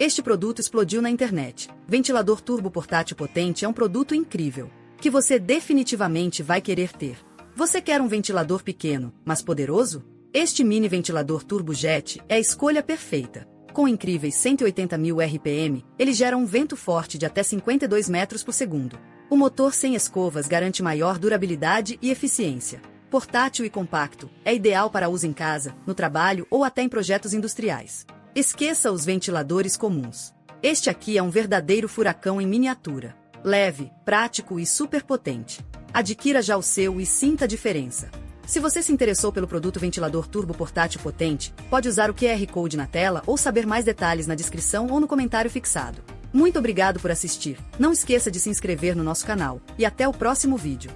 Este produto explodiu na internet. Ventilador Turbo Portátil Potente é um produto incrível, que você definitivamente vai querer ter. Você quer um ventilador pequeno, mas poderoso? Este mini ventilador Turbo Jet é a escolha perfeita. Com incríveis 180.000 RPM, ele gera um vento forte de até 52 metros por segundo. O motor sem escovas garante maior durabilidade e eficiência. Portátil e compacto, é ideal para uso em casa, no trabalho ou até em projetos industriais. Esqueça os ventiladores comuns. Este aqui é um verdadeiro furacão em miniatura. Leve, prático e super potente. Adquira já o seu e sinta a diferença. Se você se interessou pelo produto Ventilador Turbo Portátil Potente, pode usar o QR Code na tela ou saber mais detalhes na descrição ou no comentário fixado. Muito obrigado por assistir. Não esqueça de se inscrever no nosso canal. E até o próximo vídeo.